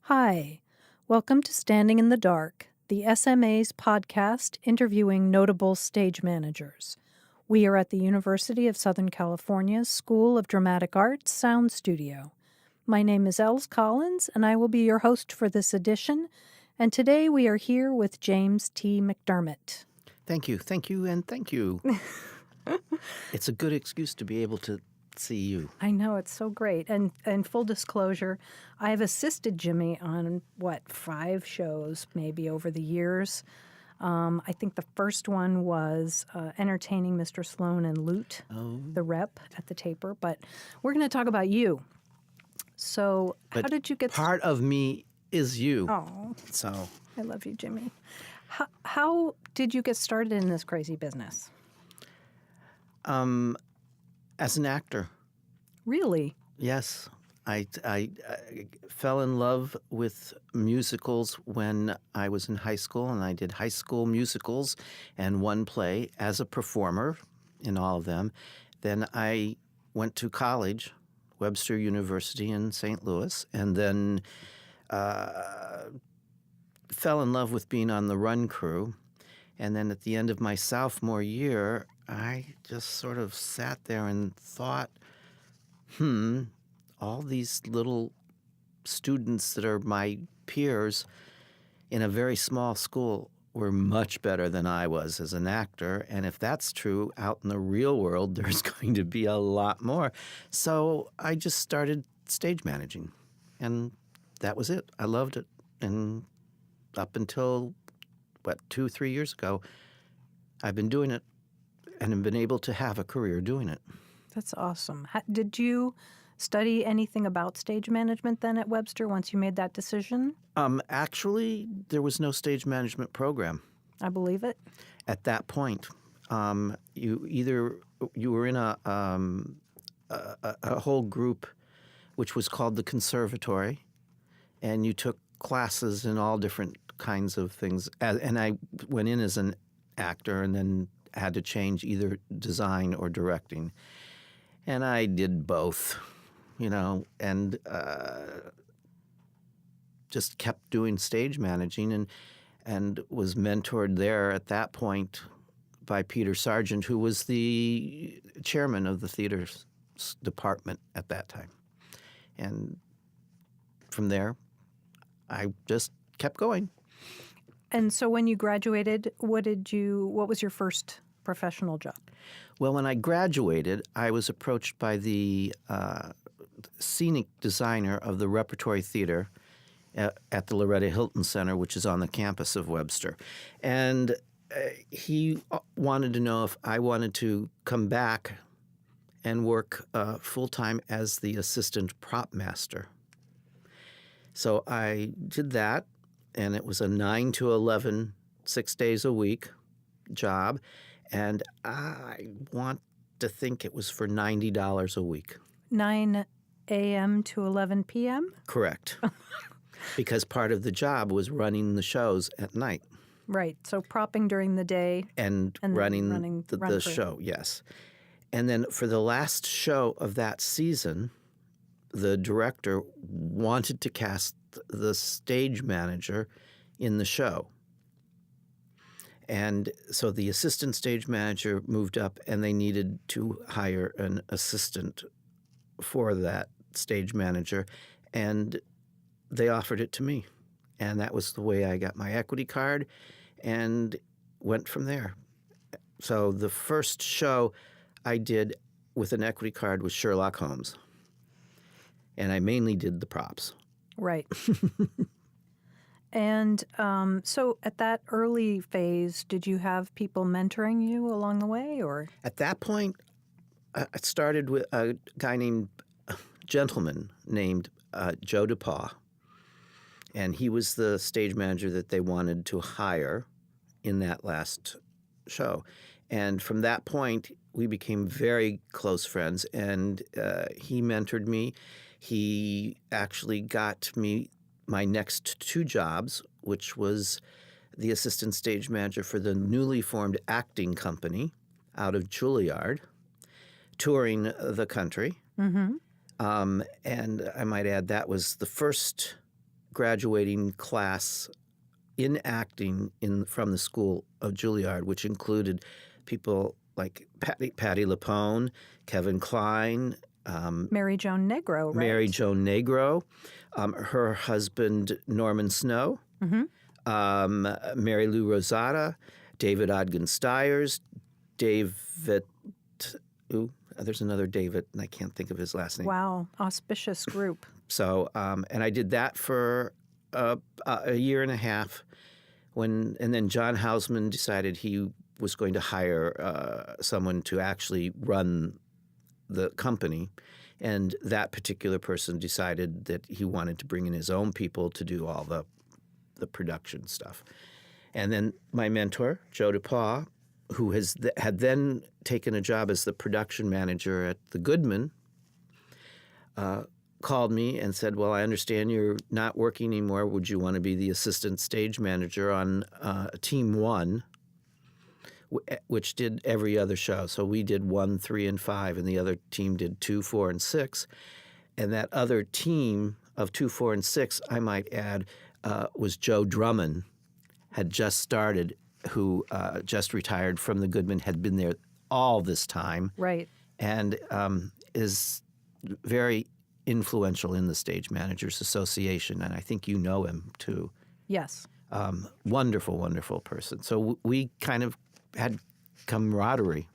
Hi, welcome to Standing in the Dark, the SMA's podcast interviewing notable stage managers. We are at the University of Southern California's School of Dramatic Arts Sound Studio. My name is Els Collins, and I will be your host for this edition. And today we are here with James T. McDermott. Thank you, and thank you. It's a good excuse to be able to see you. I know, it's so great. And full disclosure, I've assisted Jimmy on, 5 shows maybe over the years. I think the first one was entertaining Mr. Sloan and Lute, the rep at the Taper. But we're going to talk about you. So how did you get Part of me is you. Oh, So I love you, Jimmy. How did you get started in this crazy business? as an actor, Really? yes, I fell in love with musicals when I was in high school, and I did high school musicals and one play as a performer in all of them. Then I went to college, Webster University in St. Louis, and then fell in love with being on the run crew. And then at the end of my sophomore year, I just sort of sat there and thought, all these little students that are my peers in a very small school were much better than I was as an actor. And if that's true, out in the real world, there's going to be a lot more. So I just started stage managing, and that was it. I loved it. And up until, 2-3 years ago, I've been doing it and have been able to have a career doing it. That's awesome. Did you study anything about stage management then at Webster once you made that decision? Actually, there was no stage management program I believe it. at that point. You were in a whole group which was called the conservatory, and you took classes in all different kinds of things. And I went in as an actor and then had to change either design or directing. And I did both, and just kept doing stage managing and was mentored there at that point by Peter Sargent, who was the chairman of the theater department at that time. And from there, I just kept going. And so when you graduated, what was your first professional job? Well, when I graduated, I was approached by the scenic designer of the Repertory Theater at the Loretta Hilton Center, which is on the campus of Webster. And he wanted to know if I wanted to come back and work full-time as the assistant prop master. So I did that, and it was a 9 to 11, 6 days a week job. And I want to think it was for $90 a week. 9 a.m. to 11 p.m.? Correct. Because part of the job was running the shows at night. Right. So propping during the day. And running the show, yes. And then for the last show of that season, the director wanted to cast the stage manager in the show. And so the assistant stage manager moved up, and they needed to hire an assistant for that stage manager, and they offered it to me. And that was the way I got my equity card and went from there. So the first show I did with an equity card was Sherlock Holmes, and I mainly did the props. Right. And so at that early phase, did you have people mentoring you along the way, or? At that point, I started with a gentleman named Joe DePaul, and he was the stage manager that they wanted to hire in that last show. And from that point, we became very close friends, and he mentored me. He actually got me my next 2 jobs, which was the assistant stage manager for the newly formed acting company out of Juilliard, touring the country. Mm-hmm. And I might add that was the first graduating class in acting from the School of Juilliard, which included people like Patti LuPone, Kevin Kline, Mary Joan Negro, right? Mary Joan Negro, her husband Norman Snow, Mary Lou Rosada, David Ogden Stiers, David. There's another David, and I can't think of his last name. Wow, auspicious group. So, and I did that for a year and a half, and then John Hausman decided he was going to hire someone to actually run the company, and that particular person decided that he wanted to bring in his own people to do all the production stuff. And then my mentor, Joe DePaul, who had then taken a job as the production manager at the Goodman, called me and said, well, I understand you're not working anymore. Would you want to be the assistant stage manager on Team 1, which did every other show? So we did 1, 3, and 5, and the other team did 2, 4, and 6. And that other team of 2, 4, and 6, I might add, was Joe Drummond, had just started, who just retired from the Goodman, had been there all this time. Right. And is very influential in the Stage Managers Association, and I think you know him too. Yes. Wonderful, wonderful person. So we kind of had camaraderie,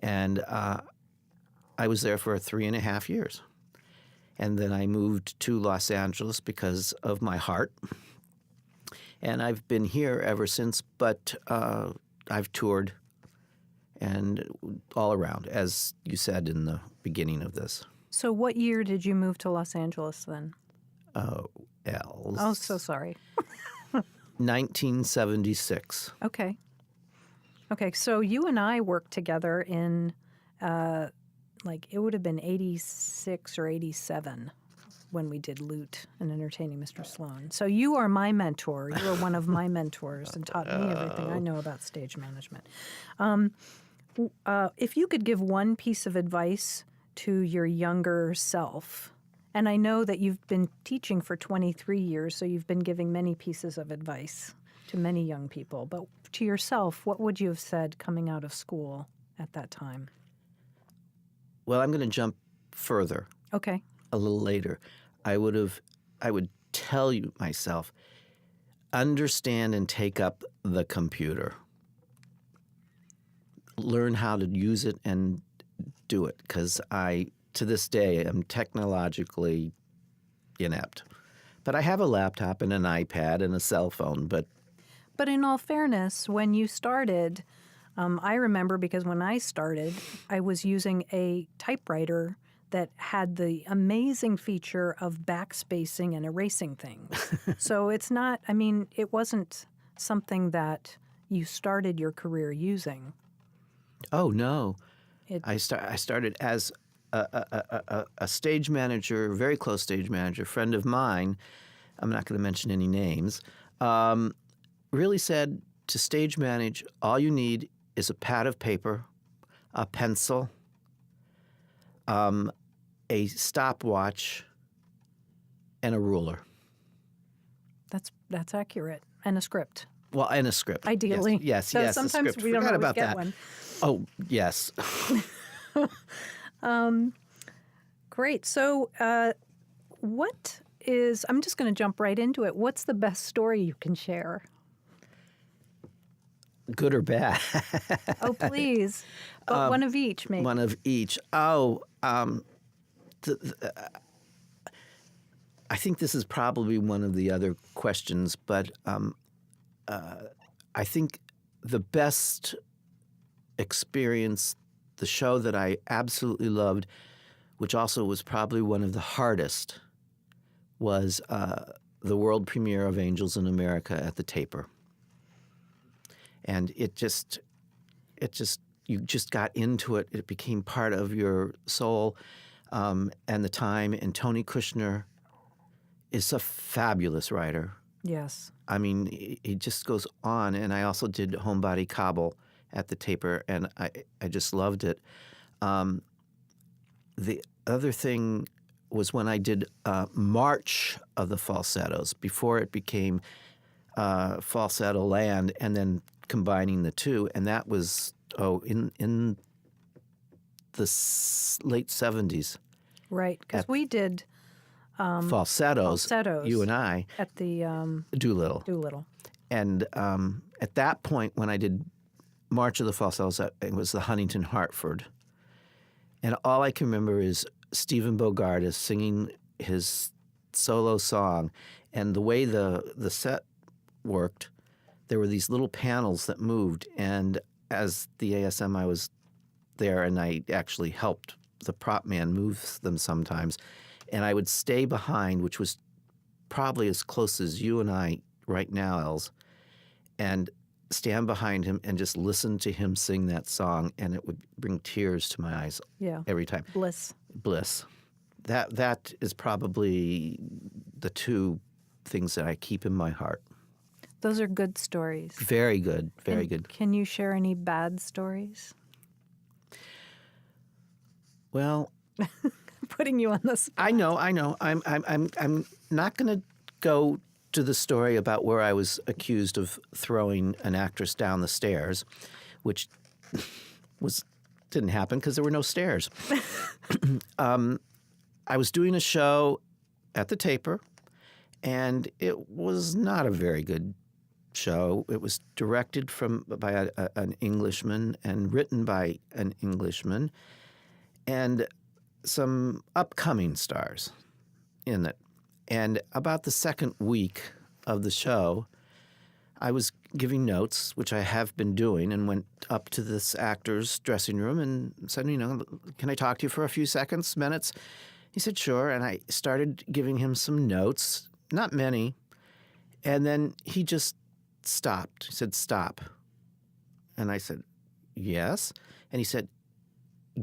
and I was there for 3.5 years. And then I moved to Los Angeles because of my heart. And I've been here ever since, but I've toured and all around, as you said in the beginning of this. So what year did you move to Los Angeles then? Oh, so sorry. 1976. Okay. Okay, so you and I worked together in, it would have been 86 or 87 when we did Loot and Entertaining Mr. Sloan. So you are my mentor. You are one of my mentors and taught me everything I know about stage management. If you could give one piece of advice to your younger self, and I know that you've been teaching for 23 years, so you've been giving many pieces of advice to many young people, but to yourself, what would you have said coming out of school at that time? Well, I'm going to jump further. Okay. A little later. I would tell you myself, understand and take up the computer. Learn how to use it and do it, because I, to this day, am technologically inept. But I have a laptop and an iPad and a cell phone, But in all fairness, when you started, I remember because when I started, I was using a typewriter that had the amazing feature of backspacing and erasing things. So it's not, it wasn't something that you started your career using. Oh, no. I started as a stage manager, very close stage manager, friend of mine, I'm not going to mention any names, really said to stage manage, all you need is a pad of paper, a pencil, a stopwatch, and a ruler. That's accurate. And a script. Well, and a script. Ideally. Yes, so yes. sometimes a script. we don't Forgot always about get that. one. Oh, yes. Great. So I'm just going to jump right into it. What's the best story you can share? Good or bad? Oh, please. But one of each, maybe. One of each. Oh, I think this is probably one of the other questions, but I think the best experience, the show that I absolutely loved, which also was probably one of the hardest, was the world premiere of Angels in America at the Taper. And you just got into it. It became part of your soul and the time. And Tony Kushner is a fabulous writer. Yes. He just goes on. And I also did Homebody Cobble at the Taper, and I just loved it. The other thing was when I did March of the Falsettos, before it became Falsetto Land, and then combining the two. And that was, in the late 70s. Right, because we did Falsettos, falsettos you and I, at the Doolittle. Doolittle. And at that point, when I did March of the Falsettos, it was the Huntington Hartford. And all I can remember is Stephen Bogart singing his solo song. And the way the set worked, there were these little panels that moved. And as the ASM, I was there, and I actually helped the prop man move them sometimes. And I would stay behind, which was probably as close as you and I right now, Els, and stand behind him and just listen to him sing that song, and it would bring tears to my eyes every time. Bliss. That is probably the two things that I keep in my heart. Those are good stories. Very good, very good. Can you share any bad stories? Well, Putting you on the spot. I know. I'm not going to go to the story about where I was accused of throwing an actress down the stairs, which didn't happen because there were no stairs. I was doing a show at the Taper, and it was not a very good show. It was directed by an Englishman and written by an Englishman, and some upcoming stars in it. And about the second week of the show, I was giving notes, which I have been doing, and went up to this actor's dressing room and said, can I talk to you for a few minutes? He said, sure. And I started giving him some notes, not many. And then he just stopped. He said, stop. And I said, yes. And he said,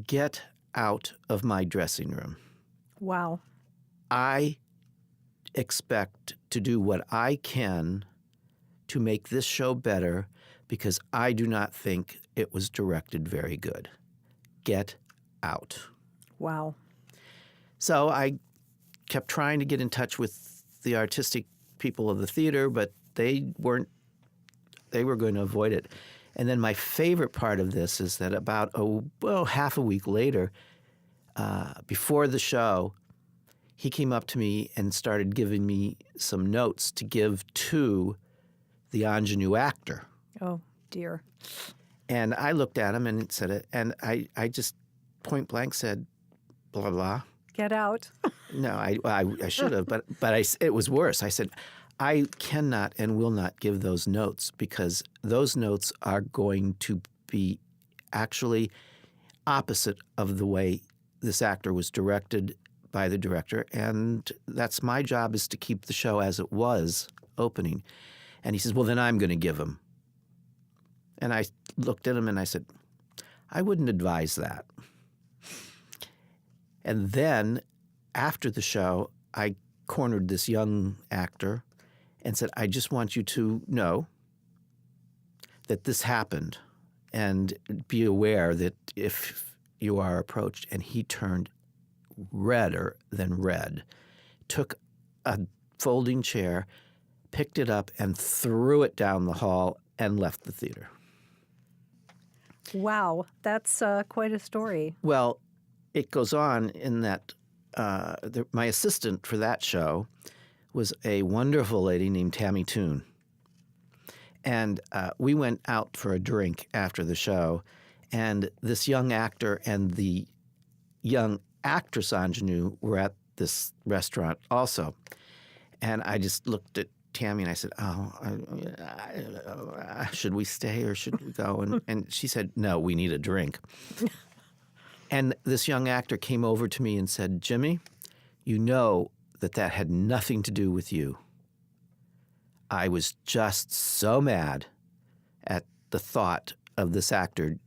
get out of my dressing room. Wow. I expect to do what I can to make this show better because I do not think it was directed very good. Get out. Wow. So I kept trying to get in touch with the artistic people of the theater, but they were going to avoid it. And then my favorite part of this is that about half a week later, before the show, he came up to me and started giving me some notes to give to the ingenue actor. Oh, dear. And I looked at him and said it, and I just point blank said, blah, blah. Get out. No, I should have, but it was worse. I said, I cannot and will not give those notes because those notes are going to be actually opposite of the way this actor was directed by the director, and that's my job, is to keep the show as it was opening. And he says, well, then I'm going to give him. And I looked at him and I said, I wouldn't advise that. And then after the show, I cornered this young actor and said, I just want you to know that this happened and be aware that if you are approached. And he turned redder than red, took a folding chair, picked it up and threw it down the hall and left the theater. Wow, that's quite a story. Well, it goes on in that my assistant for that show was a wonderful lady named Tammy Toon. And we went out for a drink after the show, and this young actor and the young actress ingenue were at this restaurant also. And I just looked at Tammy and I said, should we stay or should we go? And she said, no, we need a drink. And this young actor came over to me and said, Jimmy, you know that had nothing to do with you. I was just so mad at the thought of this actor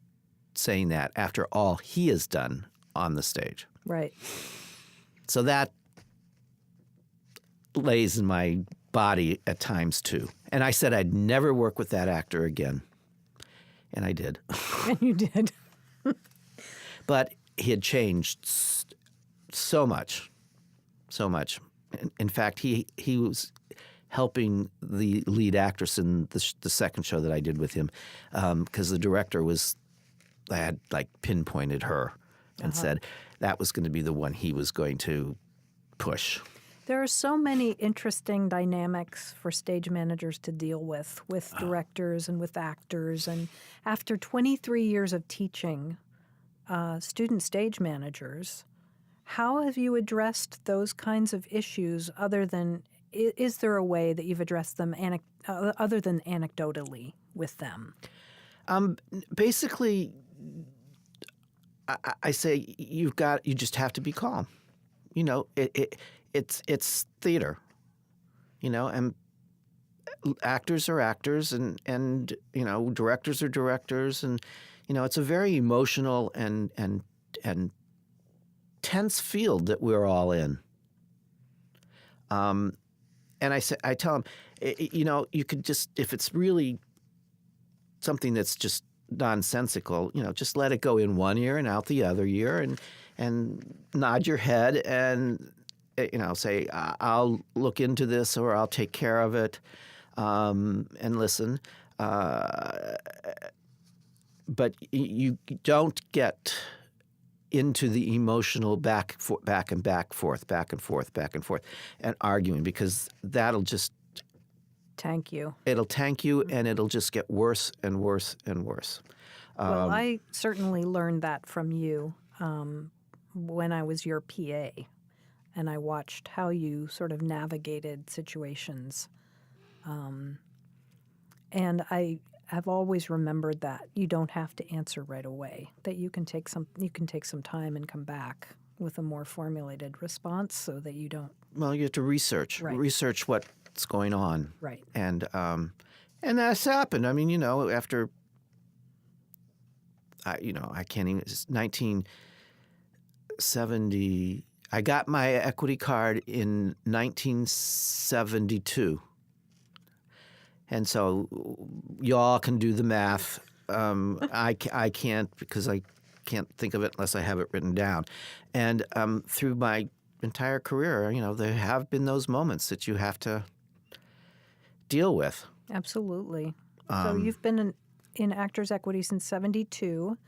saying that after all he has done on the stage. Right. So that lays in my body at times too. And I said I'd never work with that actor again. And I did. And you did. But he had changed so much. so much. In fact, he was helping the lead actress in the second show that I did with him, because the director had like pinpointed her and said that was going to be the one he was going to push. There are so many interesting dynamics for stage managers to deal with directors and with actors. And after 23 years of teaching student stage managers, how have you addressed those kinds of issues other than, is there a way that you've addressed them other than anecdotally with them? Basically, I say you just have to be calm. You know, it's theater, you know, and actors are actors, and you know, directors are directors, and you know, it's a very emotional and tense field that we're all in. And I tell them, you know, you could just, if it's really something that's just nonsensical, you know, just let it go in one ear and out the other ear, and nod your head and, you know, say, I'll look into this, or I'll take care of it, and listen. But you don't get into the emotional back and forth, and arguing, because that'll just Tank you. It'll tank you, and it'll just get worse and worse and worse. Well, I certainly learned that from you when I was your PA, and I watched how you sort of navigated situations. And I have always remembered that you don't have to answer right away, that you can take some time and come back with a more formulated response so that you don't. Well, you have to research what's going on. Right. And that's happened. I mean, you know, after I can't even. It's 1970. I got my equity card in 1972, and so y'all can do the math. I can't, because I can't think of it unless I have it written down. And through my entire career, you know, there have been those moments that you have to deal with. Absolutely. So you've been in Actors Equity since 1972.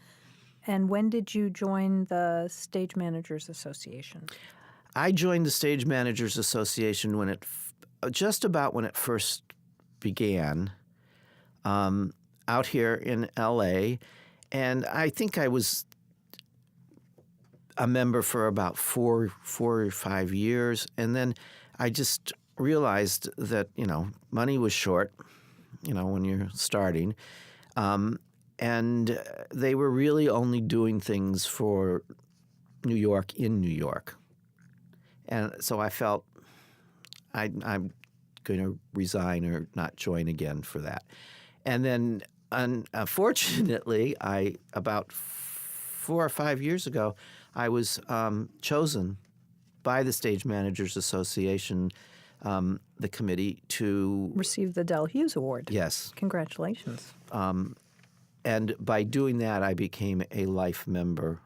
And when did you join the Stage Managers Association? I joined the Stage Managers Association just about when it first began, out here in L.A., and I think I was a member for about four or 5 years, and then I just realized that, you know, money was short, you know, when you're starting, and they were really only doing things for New York in New York. And so I felt I'm going to resign or not join again for that. And then, unfortunately, about 4 or 5 years ago, I was chosen by the Stage Managers Association, the committee, to receive the Del Hughes Award. Yes. Congratulations. And by doing that, I became a life member.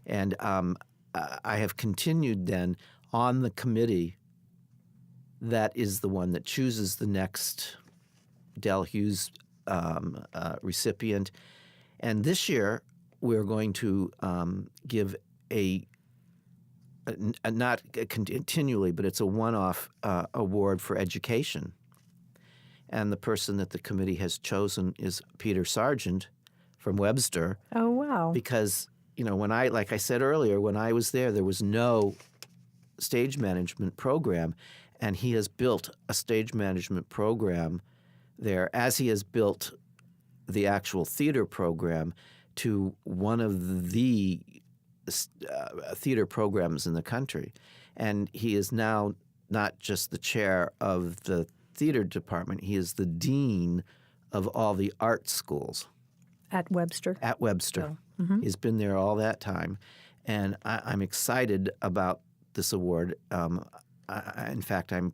And I have continued then on the committee that is the one that chooses the next Del Hughes recipient. And this year, we're going to give not continually, but it's a one-off award for education. And the person that the committee has chosen is Peter Sargent from Webster. Oh, wow. Because, you know, like I said earlier, when I was there was no stage management program, and he has built a stage management program there, as he has built the actual theater program to one of the theater programs in the country. And he is now not just the chair of the theater department, he is the dean of all the art schools. At Webster? At Webster. Oh. Mm-hmm. He's been there all that time. And I'm excited about this award. In fact, I'm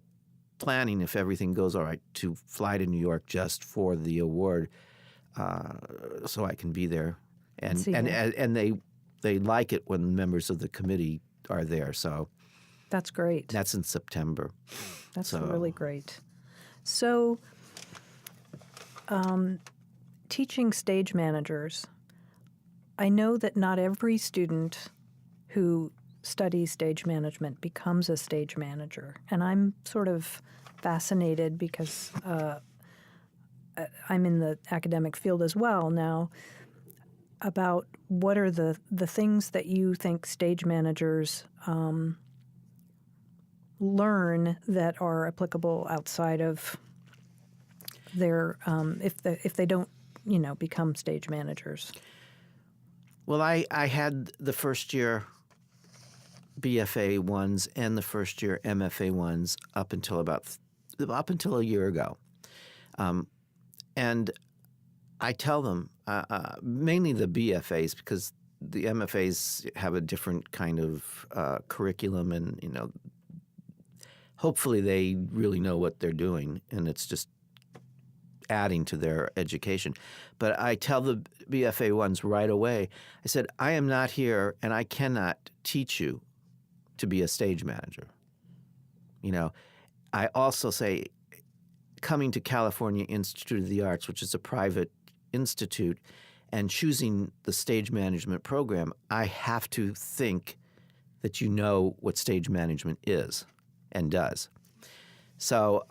planning, if everything goes all right, to fly to New York just for the award, so I can be there. And they like it when members of the committee are there. So That's great. That's in September. That's So- really great. So, teaching stage managers, I know that not every student who studies stage management becomes a stage manager. And I'm sort of fascinated because I'm in the academic field as well now, about what are the things that you think stage managers learn that are applicable outside of their if they don't become stage managers. Well, I had the first year BFA ones and the first year MFA ones up until a year ago, and I tell them mainly the BFAs, because the MFAs have a different kind of curriculum, and hopefully they really know what they're doing, and it's just adding to their education. But I tell the BFA ones right away, I said, I am not here and I cannot teach you to be a stage manager. I also say, coming to California Institute of the Arts, which is a private institute, and choosing the stage management program, I have to think that you know what stage management is and does. So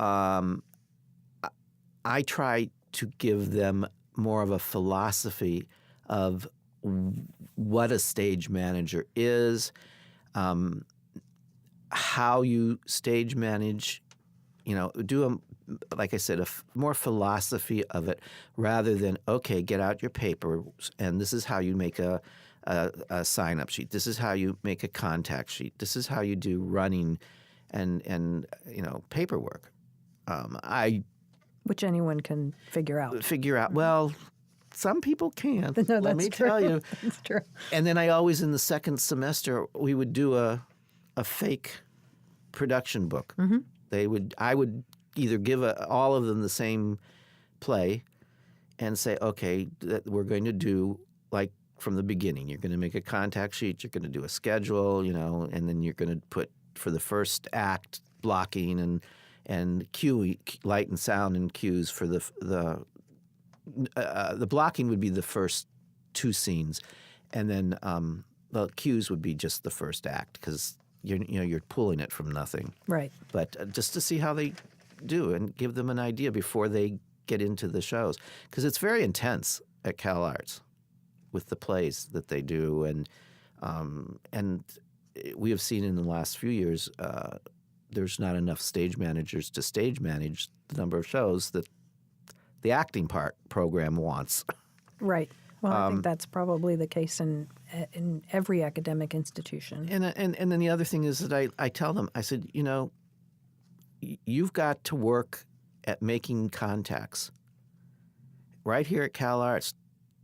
I try to give them more of a philosophy of what a stage manager is, how you stage manage, do like I said, more philosophy of it, rather than, okay, get out your paper and this is how you make a sign-up sheet. This is how you make a contact sheet. This is how you do running and paperwork. Which anyone can figure out. Well, some people can. No, Let me tell you. That's true. And then I always, in the second semester, we would do a fake production book. Mm-hmm. I would either give all of them the same play and say, okay, we're going to do like from the beginning. You're going to make a contact sheet. You're going to do a schedule, and then you're going to put, for the first act, blocking and cue, light and sound and cues for the blocking would be the first two scenes, and then the cues would be just the first act, because you're pulling it from nothing. Right. But just to see how they do and give them an idea before they get into the shows, because it's very intense at Cal Arts with the plays that they do, and we have seen in the last few years there's not enough stage managers to stage manage the number of shows that the acting program wants. Right. Well, I think that's probably the case in every academic institution. And then the other thing is that I tell them, I said, you've got to work at making contacts. Right here at Cal Arts,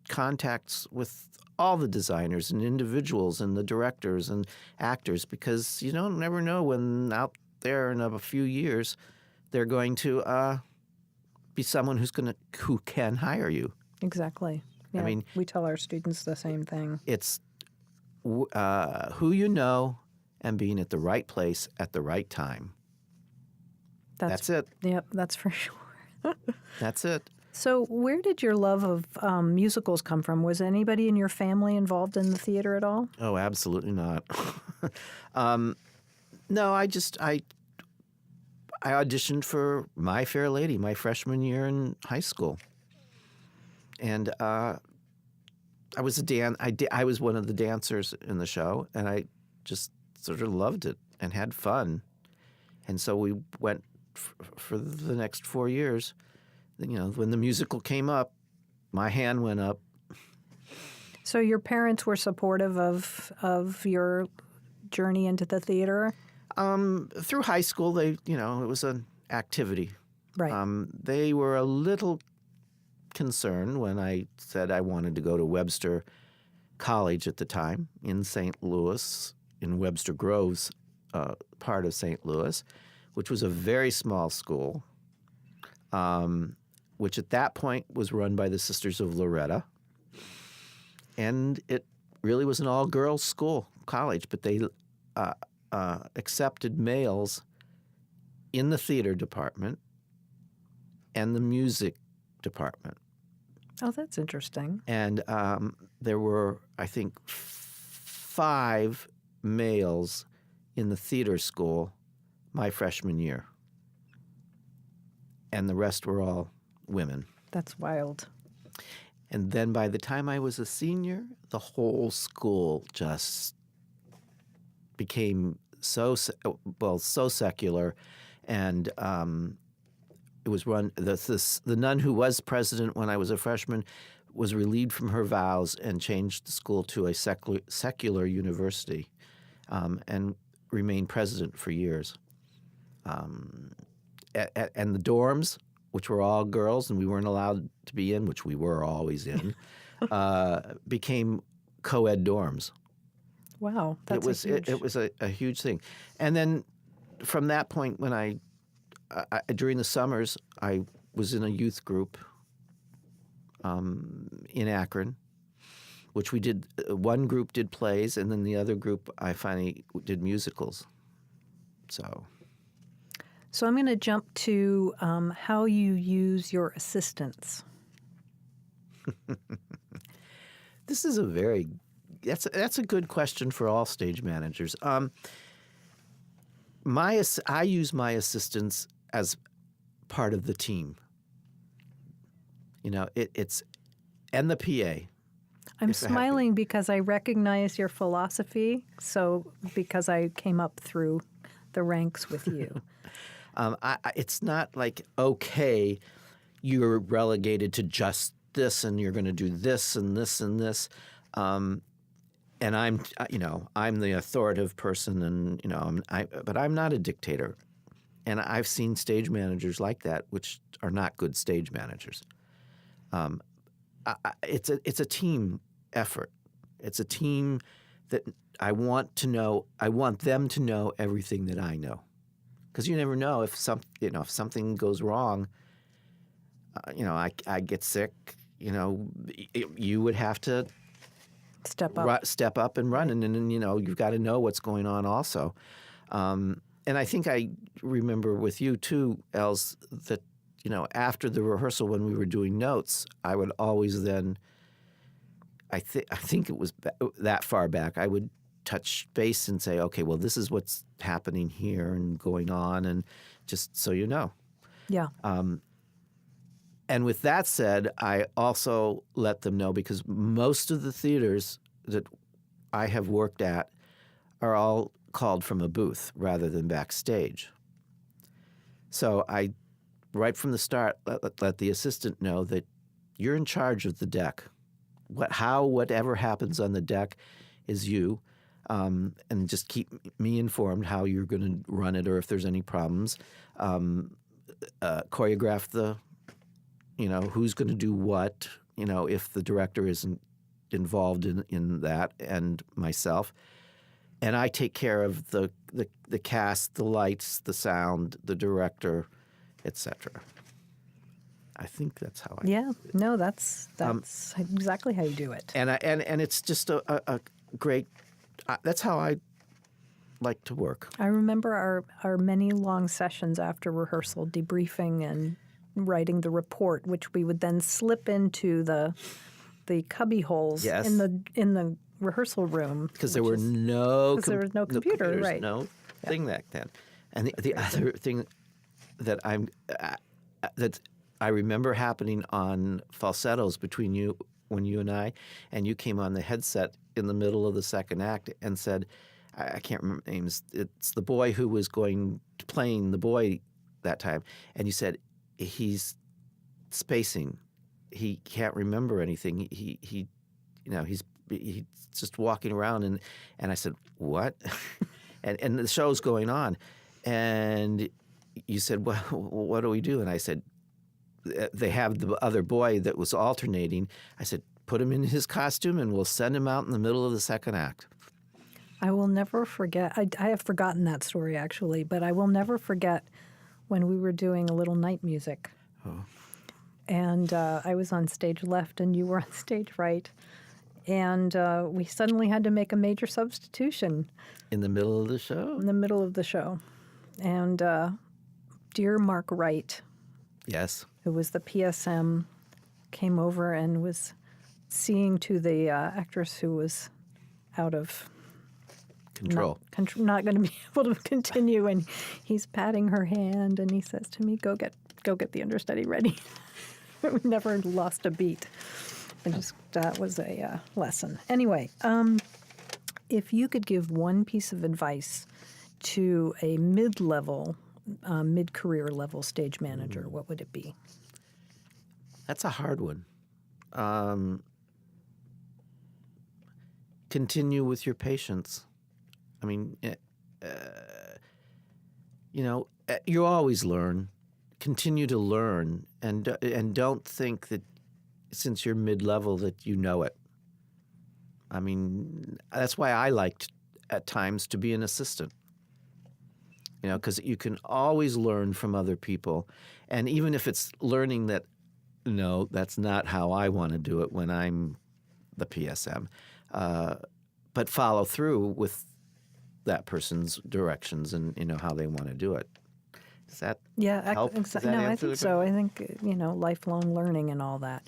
contacts with all the designers and individuals and the directors and actors, because you don't never know when out there in a few years they're going to be someone who can hire you. Exactly. Yeah, I mean, we tell our students the same thing. It's who you know and being at the right place at the right time. That's it. Yep, that's for sure. That's it. So where did your love of musicals come from? Was anybody in your family involved in the theater at all? Oh, absolutely not. No, I auditioned for My Fair Lady my freshman year in high school, and I was I was one of the dancers in the show, and I just sort of loved it and had fun, and so we went for the next 4 years. When the musical came up, my hand went up. So your parents were supportive of your journey into the theater? Through high school, it was an activity. Right. They were a little concerned when I said I wanted to go to Webster College at the time in St. Louis, in Webster Grove's part of St. Louis, which was a very small school, which at that point was run by the Sisters of Loretta. And it really was an all-girls college, but accepted males in the theater department and the music department. Oh, that's interesting. And there were, I think, 5 males in the theater school my freshman year. And the rest were all women. That's wild. And then by the time I was a senior, the whole school just became so secular. And it was run, the nun who was president when I was a freshman was relieved from her vows and changed the school to a secular university and remained president for years. And the dorms, which were all girls and we weren't allowed to be in, which we were always in, became co-ed dorms. Wow, It was a huge thing. And then from that point, when I during the summers, I was in a youth group in Akron, which we did. One group did plays, and then the other group I finally did musicals. So I'm going to jump to how you use your assistants. This is that's a good question for all stage managers. I use my assistants as part of the team. It's and the PA. I'm smiling because I recognize your philosophy. So because I came up through the ranks with you. It's not like, okay, you're relegated to just this and you're going to do this and this and this. And I'm the authoritative person and, but I'm not a dictator. And I've seen stage managers like that, which are not good stage managers. It's a team effort. It's a team that I want them to know everything that I know. Because you never know if something goes wrong. I get sick. You would have to step up and run, and then you've got to know what's going on also. And I think I remember with you too, Els, that after the rehearsal when we were doing notes, I would always then. I think it was that far back. I would touch base and say, okay, well, this is what's happening here and going on, and just so you know. Yeah. And with that said, I also let them know, because most of the theaters that I have worked at are all called from a booth rather than backstage. So I, right from the start, let the assistant know that you're in charge of the deck. Whatever happens on the deck is you. And just keep me informed how you're going to run it, or if there's any problems. Choreograph who's going to do what, if the director isn't involved in that, and myself. And I take care of the cast, the lights, the sound, the director, etc. I think that's how I do it. No, that's exactly how you do it. And it's just a great. That's how I like to work. I remember our many long sessions after rehearsal, debriefing and writing the report, which we would then slip into the cubby holes in the rehearsal room. Because there was no computer, right? No thing back then. And the other thing that I remember happening on falsettos between you, when you and I, and you came on the headset in the middle of the second act and said, I can't remember names. It's the boy who was playing the boy that time, and you said he's spacing. He can't remember anything. He's just walking around, and I said, what? and the show's going on, and you said, well, what do we do? And I said, they have the other boy that was alternating. I said, put him in his costume and we'll send him out in the middle of the second act. I will never forget. I have forgotten that story, actually, but I will never forget when we were doing a little night music. Oh. And I was on stage left and you were on stage right. And we suddenly had to make a major substitution In the middle of the show? in the middle of the show. And dear Mark Wright, Yes. who was the PSM, came over and was seeing to the actress who was out of Control. not going to be able to continue. And he's patting her hand, and he says to me, "Go get the understudy ready." We never lost a beat. That was a lesson. Anyway, if you could give one piece of advice to a mid-level, mid-career level stage manager, what would it be? That's a hard one. Continue with your patience. I mean, you always learn. Continue to learn, and don't think that since you're mid-level that you know it. I mean, that's why I liked at times to be an assistant. Because you can always learn from other people, and even if it's learning that, no, that's not how I want to do it when I'm the PSM, but follow through with that person's directions and how they want to do it. Does that help? Does that No, I answer think the so. I think lifelong learning and all that.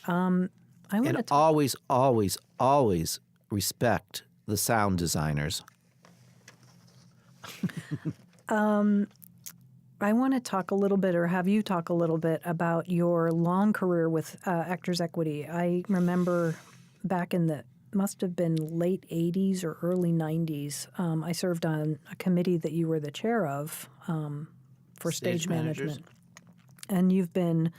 And always, always, always respect the sound designers. I want to talk a little bit, or have you talk a little bit, about your long career with Actors Equity. I remember back in the must have been late 80s or early 90s, I served on a committee that you were the chair of for stage management. And you've been,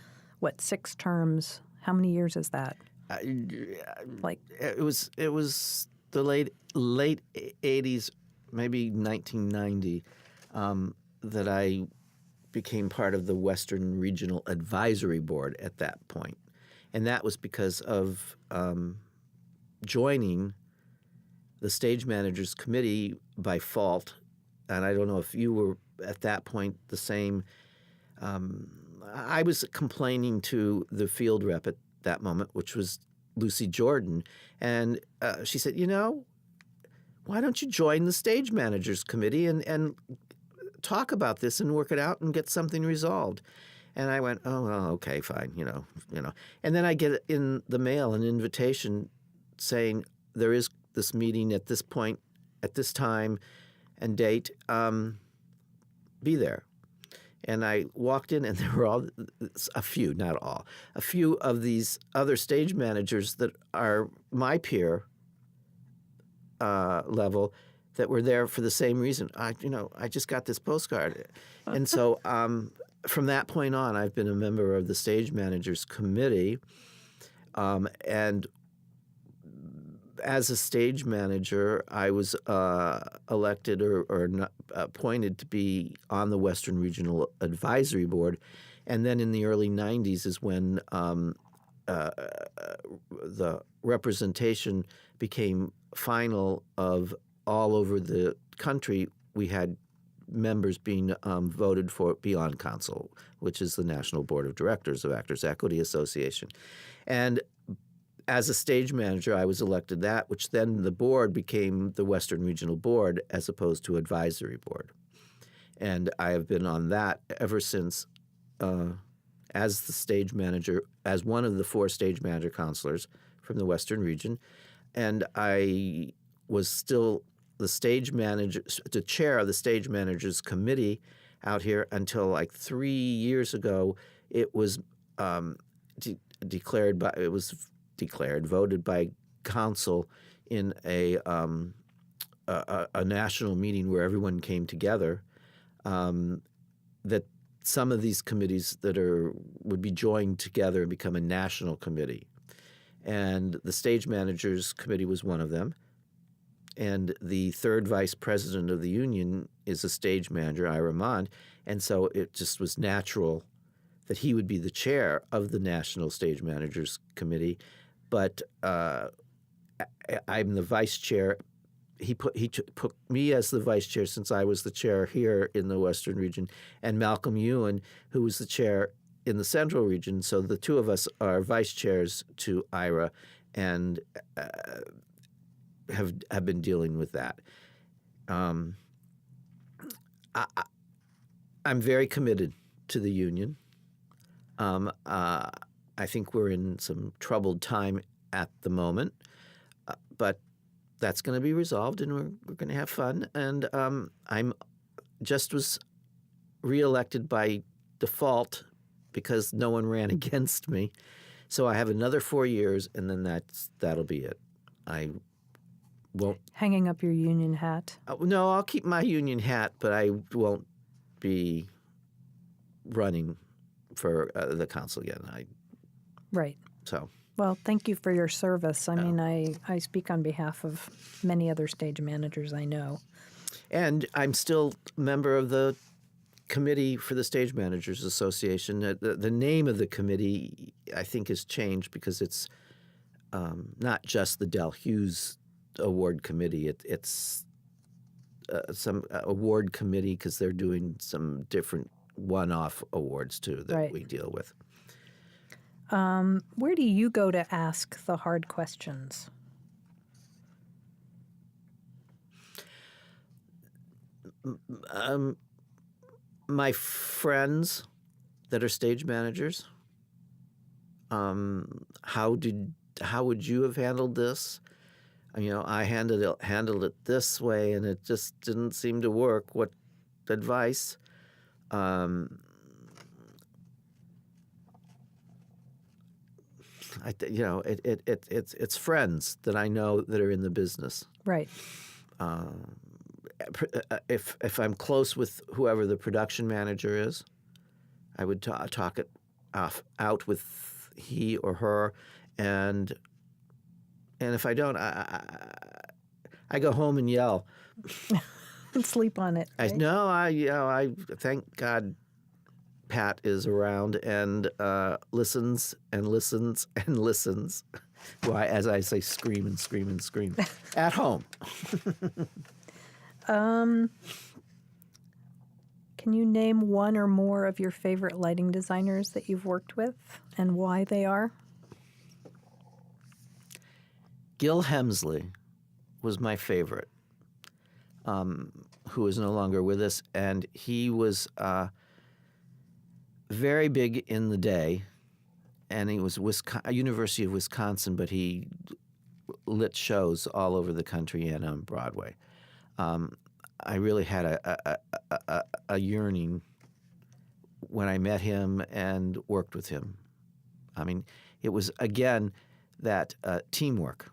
6 terms? How many years is that? It was the late 80s, maybe 1990, that I became part of the Western Regional Advisory Board at that point. And that was because of joining the Stage Managers Committee by fault. And I don't know if you were at that point the same. I was complaining to the field rep at that moment, which was Lucy Jordan. And she said, why don't you join the Stage Managers Committee and talk about this and work it out and get something resolved? And I went, oh, well, okay, fine, And then I get in the mail an invitation saying there is this meeting at this point, at this time and date, be there. And I walked in, and there were a few, not all, a few of these other stage managers that are my peer level that were there for the same reason. I just got this postcard. And so from that point on, I've been a member of the Stage Managers Committee. And as a stage manager, I was elected or not, appointed to be on the Western Regional Advisory Board. And then in the early 90s is when the representation became final of all over the country. We had members being voted for beyond council, which is the National Board of Directors of Actors Equity Association. And as a stage manager, I was elected that, which then the board became the Western Regional Board as opposed to advisory board. And I have been on that ever since as the stage manager, as one of the 4 stage manager counselors from the Western region. And I was still the stage manager, the chair of the Stage Managers Committee out here until like 3 years ago. It was voted by council in a national meeting where everyone came together, that some of these committees would be joined together and become a national committee. And the Stage Managers Committee was one of them. And the third vice president of the union is a stage manager, Ira Mond. And so it just was natural that he would be the chair of the National Stage Managers Committee. But I'm the vice chair. He put me as the vice chair since I was the chair here in the Western region, and Malcolm Ewan, who was the chair in the Central region. So the two of us are vice chairs to Ira, and have been dealing with that. I'm very committed to the union. I think we're in some troubled time at the moment, but that's going to be resolved, and we're going to have fun. And I'm just was reelected by default because no one ran against me. So I have another 4 years, and then that'll be it. I won't. Hanging up your union hat. No, I'll keep my union hat, but I won't be running for the council again. Right. So. Well, thank you for your service. I mean, I speak on behalf of many other stage managers I know. And I'm still a member of the committee for the Stage Managers Association. The name of the committee, I think, has changed because it's not just the Del Hughes Award Committee. It's some award committee because they're doing some different one-off awards, too, that we deal with. Where do you go to ask the hard questions? My friends that are stage managers. How would you have handled this? I handled it this way, and it just didn't seem to work. What advice? It's friends that I know that are in the business. Right. If I'm close with whoever the production manager is, I would talk it out with he or her, and if I don't, I go home and yell. And sleep on it. Right? I thank God Pat is around and listens and listens and listens. Why, as I say, scream and scream and scream at home. Can you name one or more of your favorite lighting designers that you've worked with and why they are? Gil Hemsley was my favorite, who is no longer with us, and he was very big in the day, and he was University of Wisconsin, but he lit shows all over the country and on Broadway. I really had a yearning when I met him and worked with him. I mean, it was, again, that teamwork.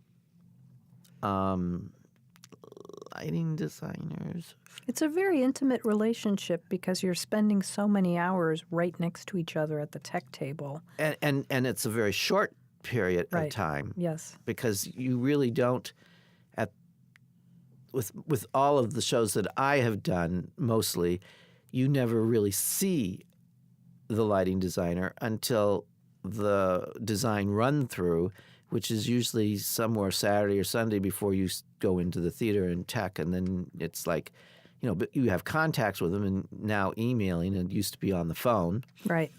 Lighting designers. It's a very intimate relationship because you're spending so many hours right next to each other at the tech table. And it's a very short period of time. Yes. Because you really don't, with all of the shows that I have done, mostly, you never really see the lighting designer until the design run-through, which is usually somewhere Saturday or Sunday before you go into the theater and tech, and then it's like, but you have contacts with them and now emailing, and it used to be on the phone. Right.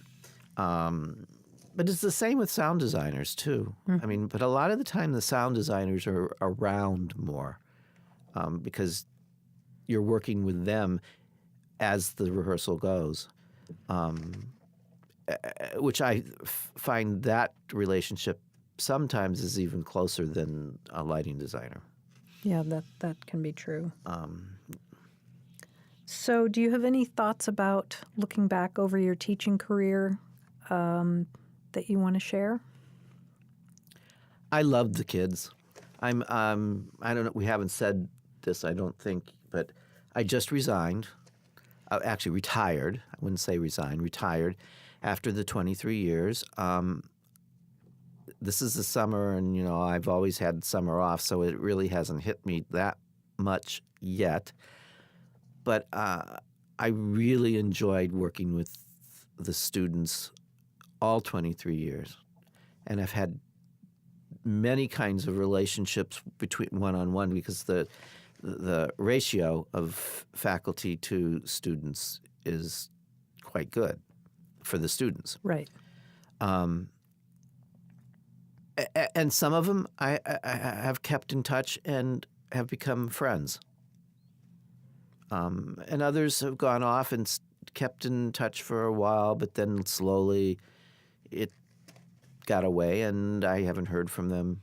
But it's the same with sound designers, too. Mm-hmm. I mean, but a lot of the time the sound designers are around more because you're working with them as the rehearsal goes, which I find that relationship sometimes is even closer than a lighting designer. Yeah, that can be true. So do you have any thoughts about looking back over your teaching career that you want to share? I loved the kids. I don't know, we haven't said this, I don't think, but I just resigned. Actually retired. I wouldn't say resigned, retired after the 23 years. This is the summer, and, I've always had summer off, so it really hasn't hit me that much yet. But I really enjoyed working with the students all 23 years. And I've had many kinds of relationships between one-on-one because the ratio of faculty to students is quite good for the students. Right. And some of them I have kept in touch and have become friends. And others have gone off and kept in touch for a while, but then slowly it got away, and I haven't heard from them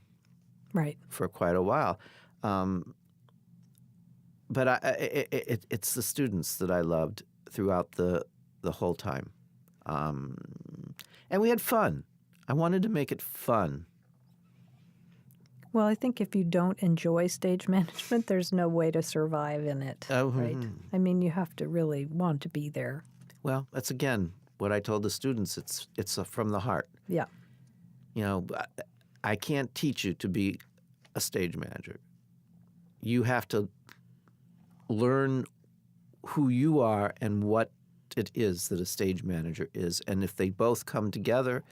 Right. for quite a while. But it's the students that I loved throughout the whole time. And we had fun. I wanted to make it fun. Well, I think if you don't enjoy stage management, there's no way to survive in it, right? I mean, you have to really want to be there. Well, that's again what I told the students. It's from the heart. Yeah. You know, I can't teach you to be a stage manager. You have to learn who you are and what it is that a stage manager is. And if they both come together,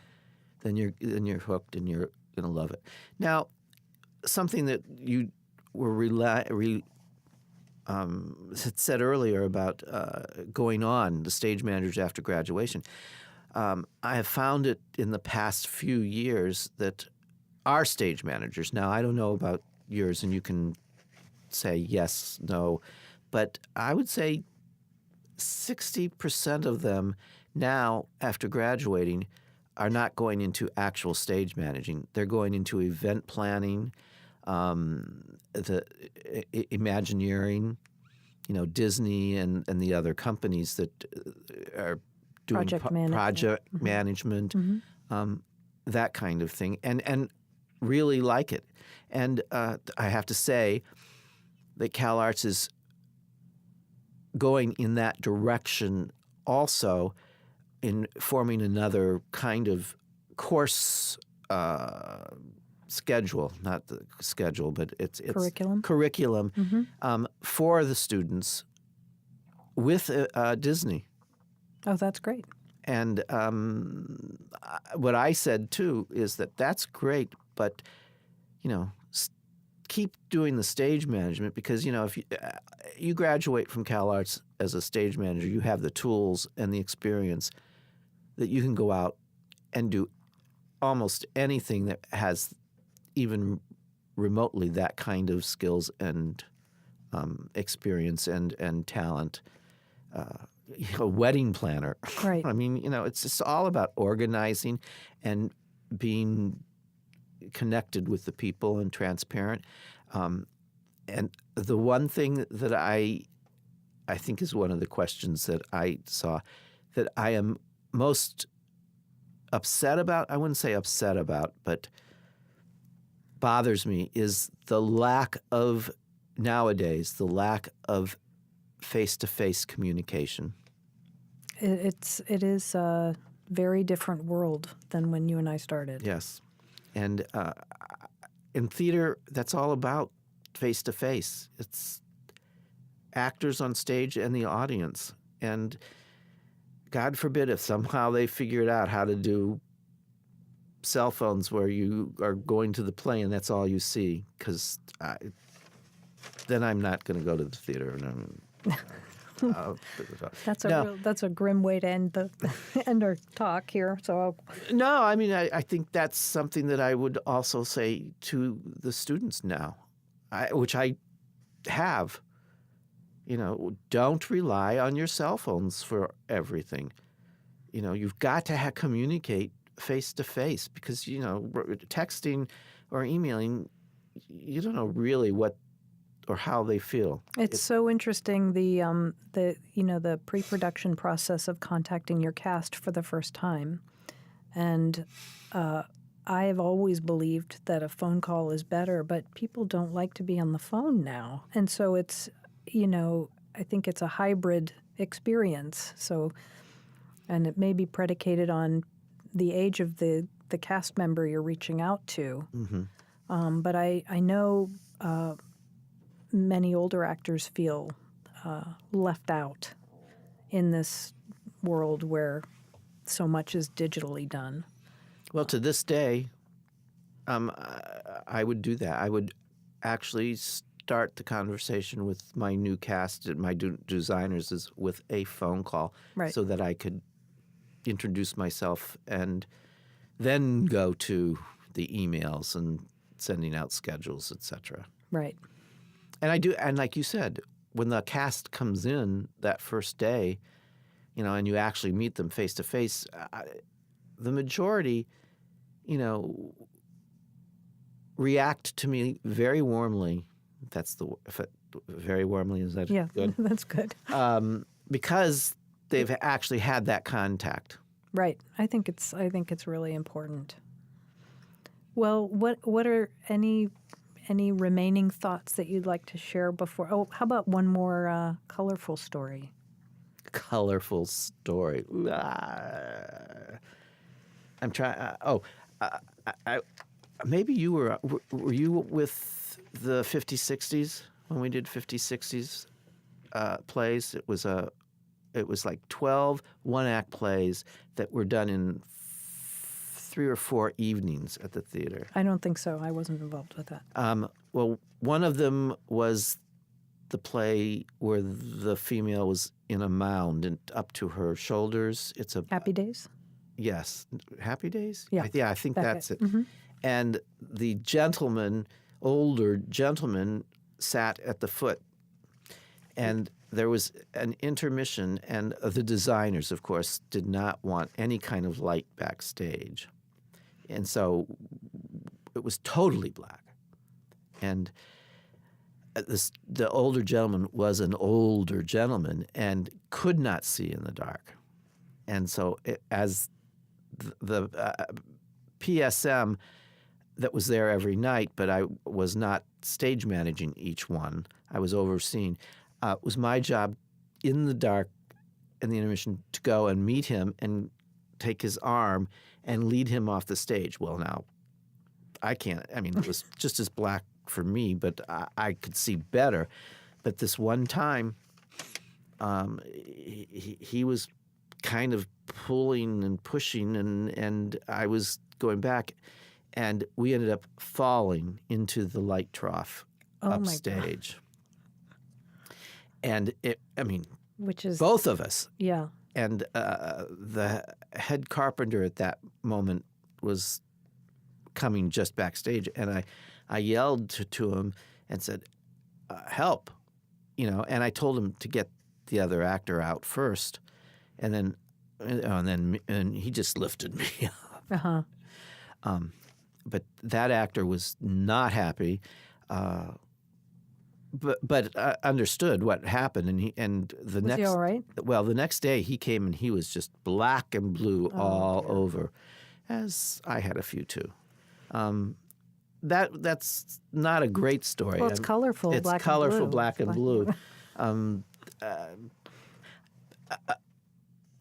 then you're hooked and you're going to love it. Now, something that you were said earlier about going on, the stage managers after graduation. I have found it in the past few years that our stage managers, now I don't know about yours, and you can say yes, no, but I would say 60% of them now, after graduating, are not going into actual stage managing. They're going into event planning, the Imagineering, Disney and the other companies that are doing project management, that kind of thing, and really like it. And I have to say that CalArts is going in that direction also in forming another kind of course schedule, not the schedule, but it's curriculum for the students with Disney. Oh, that's great. And what I said too is that that's great, but keep doing the stage management because if you graduate from CalArts as a stage manager, you have the tools and the experience that you can go out and do almost anything that has even remotely that kind of skills and experience and talent. A wedding planner. Right. I mean, it's just all about organizing and being connected with the people and transparent. And the one thing that I think is one of the questions that I saw that I am most upset about, I wouldn't say upset about, but bothers me is the lack of, nowadays, the lack of face-to-face communication. It is a very different world than when you and I started. Yes. And in theater, that's all about face-to-face. It's actors on stage and the audience. And God forbid if somehow they figured out how to do cell phones where you are going to the play and that's all you see, because then I'm not going to go to the theater. That's a grim way to end our talk here. So no, I mean I think that's something that I would also say to the students now, which I have. Don't rely on your cell phones for everything. You've got to communicate face to face because texting or emailing, you don't know really what or how they feel. It's so interesting the pre-production process of contacting your cast for the first time, and I have always believed that a phone call is better, but people don't like to be on the phone now, and so it's I think it's a hybrid experience. So, and it may be predicated on the age of the cast member you're reaching out to, but I know. Many older actors feel left out in this world where so much is digitally done. Well, to this day, I would do that. I would actually start the conversation with my new cast and my designers is with a phone call, right, so that I could introduce myself and then go to the emails and sending out schedules, etc. Right. And I do, and like you said, when the cast comes in that first day, and you actually meet them face to face, the majority, react to me very warmly. Very warmly, is that good? That's good. Because they've actually had that contact. Right. I think it's really important. Well, what are any remaining thoughts that you'd like to share before? Oh, how about one more colorful story? Colorful story. I'm trying. Maybe you were you with the 50s, 60s when we did 50s, 60s plays? It was like 12 one-act plays that were done in 3 or 4 evenings at the theater. I don't think so. I wasn't involved with that. Well, one of them was the play where the female was in a mound and up to her shoulders. It's a Happy Days? Yes. Happy Days? Yeah. I think that's it. Mm-hmm. And the older gentleman, sat at the foot. And there was an intermission, and the designers, of course, did not want any kind of light backstage. And so it was totally black. And the older gentleman was an older gentleman and could not see in the dark. And so as the PSM that was there every night, but I was not stage managing each one, I was overseeing, it was my job in the dark in the intermission to go and meet him and take his arm and lead him off the stage. Well, now, I can't. I mean, it was just as black for me, but I could see better. But this one time, he was kind of pulling and pushing, and I was going back, and we ended up falling into the light trough upstage. And which is both of us. Yeah. And the head carpenter at that moment was coming just backstage, and I yelled to him and said, "Help!" And I told him to get the other actor out first, and then he just lifted me up. But that actor was not happy. But understood what happened, Was he all right? Well, the next day he came and he was just black and blue all over, as I had a few too. That's not a great story. Well, it's colorful. It's black colorful, and blue. black and blue.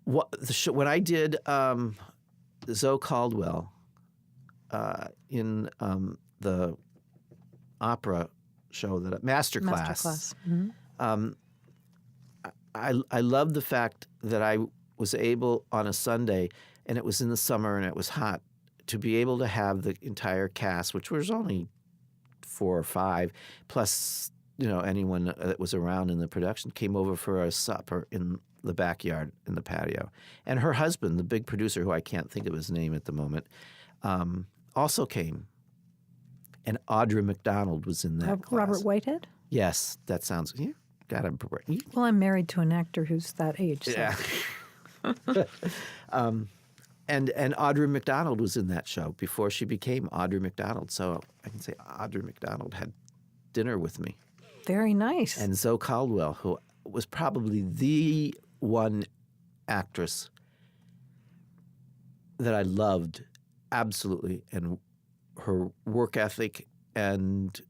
When I did Zoe Caldwell in the opera show, that Masterclass. Mm-hmm. I loved the fact that I was able on a Sunday, and it was in the summer and it was hot, to be able to have the entire cast, which was only 4 or 5, plus anyone that was around in the production, came over for a supper in the backyard in the patio. And her husband, the big producer, who I can't think of his name at the moment, also came. And Audra McDonald was in that class. Robert Whitehead? Yes, that sounds. You got him. Well, I'm married to an actor who's that age. So. Yeah. And Audra McDonald was in that show before she became Audra McDonald. So I can say Audra McDonald had dinner with me. Very nice. And Zoe Caldwell, who was probably the one actress that I loved absolutely, and her work ethic, and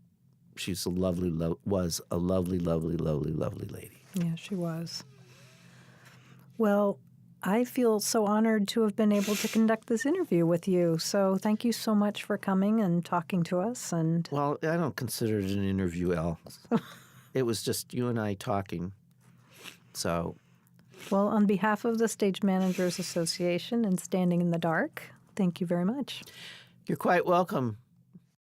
she's was a lovely lady. Yeah, she was. Well, I feel so honored to have been able to conduct this interview with you. So thank you so much for coming and talking to us. And well, I don't consider it an interview, Elle. It was just you and I talking. So, well, on behalf of the Stage Managers Association and Standing in the Dark, thank you very much. You're quite welcome.